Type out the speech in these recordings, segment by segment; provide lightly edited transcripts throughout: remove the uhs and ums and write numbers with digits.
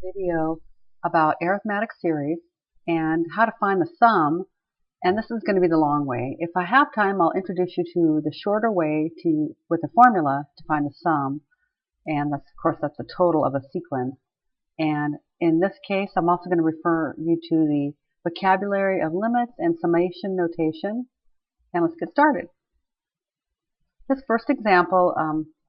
Video about arithmetic series and how to find the sum, and this is going to be the long way. If I have time, I'll introduce you to the shorter way with a formula to find the sum, and that's, of course, that's the total of a sequence. And in this case, I'm also going to refer you to the vocabulary of limits and summation notation, and let's get started. This first example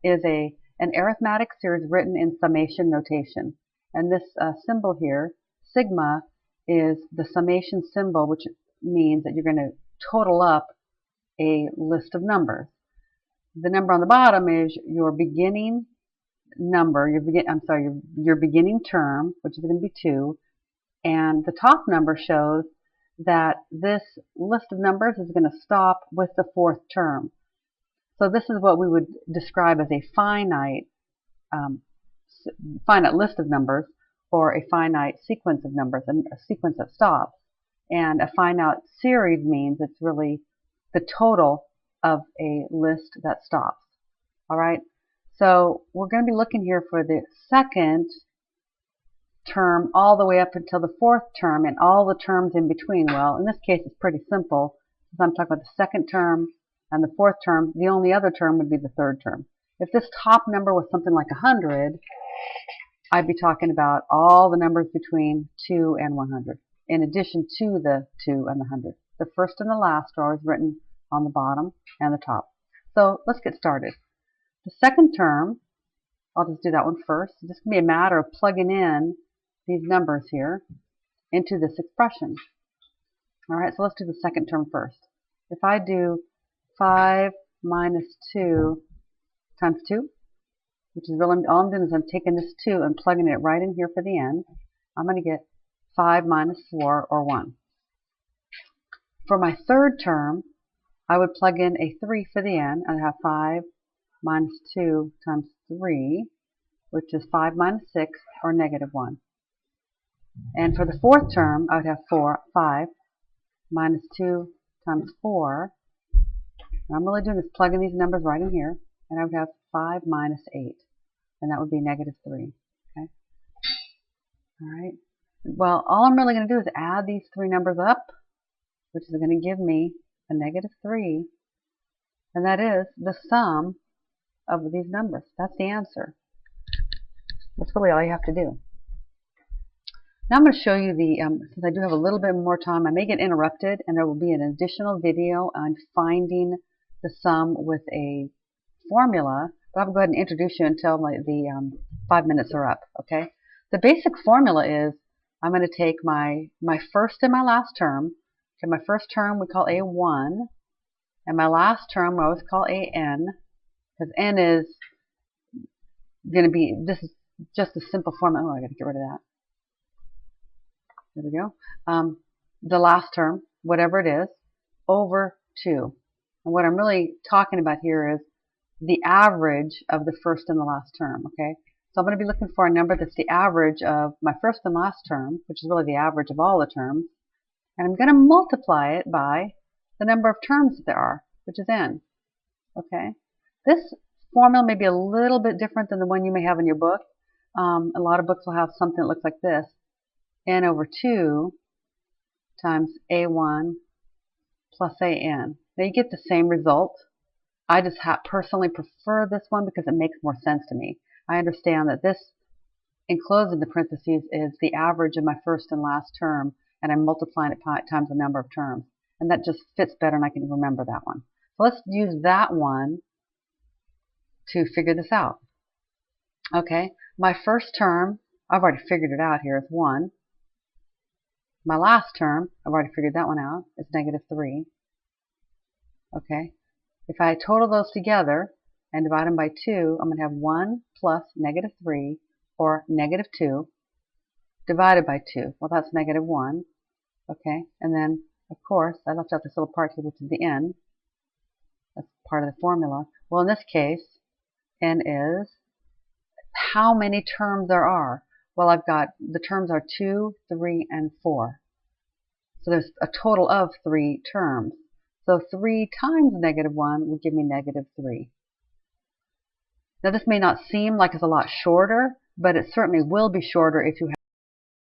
is an arithmetic series written in summation notation. And this symbol here, sigma, is the summation symbol, which means that you're going to total up a list of numbers. The number on the bottom is your beginning number, your beginning term, which is going to be 2, and the top number shows that this list of numbers is going to stop with the 4th term. So this is what we would describe as a finite list of numbers, or a finite sequence of numbers, and a sequence that stops. And a finite series means it's really the total of a list that stops. All right, so we're going to be looking here for the second term all the way up until the 4th term and all the terms in between. Well, in this case, it's pretty simple. Since I'm talking about the 2nd term and the 4th term, the only other term would be the 3rd term. If this top number was something like 100, I'd be talking about all the numbers between 2 and 100, in addition to the 2 and the 100. The first and the last are always written on the bottom and the top. So let's get started. The second term, I'll just do that one first. This can be a matter of plugging in these numbers here into this expression. All right, so let's do the second term first. If I do 5 minus 2 times 2, which is really all I'm doing is I'm taking this 2 and plugging it right in here for the end. I'm going to get 5 minus 4, or 1. For my third term, I would plug in a 3 for the end, and I have 5 minus 2 times 3, which is 5 minus 6, or negative 1. And for the 4th term, I would have 5 minus 2 times 4. And I'm really doing is plugging these numbers right in here, and I would have 5 minus 8, and that would be negative 3. Okay. All right. Well, all I'm really going to do is add these 3 numbers up, which is going to give me a negative 3, and that is the sum of these numbers. That's the answer. That's really all you have to do. Now I'm going to show you since I do have a little bit more time, I may get interrupted, and there will be an additional video on finding the sum with a formula, but I'm going to go ahead and introduce you until the 5 minutes are up. Okay. The basic formula is I'm going to take my first and my last term. Okay, my first term we call A1, and my last term we always call AN, because N is going to be, this is just a simple formula. Oh, I got to get rid of that. There we go. The last term, whatever it is, over 2. And what I'm really talking about here is the average of the first and the last term, okay? So I'm going to be looking for a number that's the average of my first and last term, which is really the average of all the terms, and I'm going to multiply it by the number of terms that there are, which is n, okay? This formula may be a little bit different than the one you may have in your book. A lot of books will have something that looks like this: n over 2 times a1 plus an. Now you get the same result. I just personally prefer this one because it makes more sense to me. I understand that this enclosed in the parentheses is the average of my first and last term, and I'm multiplying it times the number of terms. And that just fits better, and I can remember that one. So let's use that one to figure this out. Okay, my first term, I've already figured it out here, is 1. My last term, I've already figured that one out, is negative 3. Okay. If I total those together and divide them by 2, I'm going to have 1 plus negative 3, or negative 2, divided by 2. Well, that's negative 1. Okay, and then, of course, I left out this little part here, which is the n. That's part of the formula. Well, in this case, n is how many terms there are. Well, I've got, the terms are 2, 3, and 4. So there's a total of 3 terms. So 3 times negative 1 would give me negative 3. Now this may not seem like it's a lot shorter, but it certainly will be shorter if you have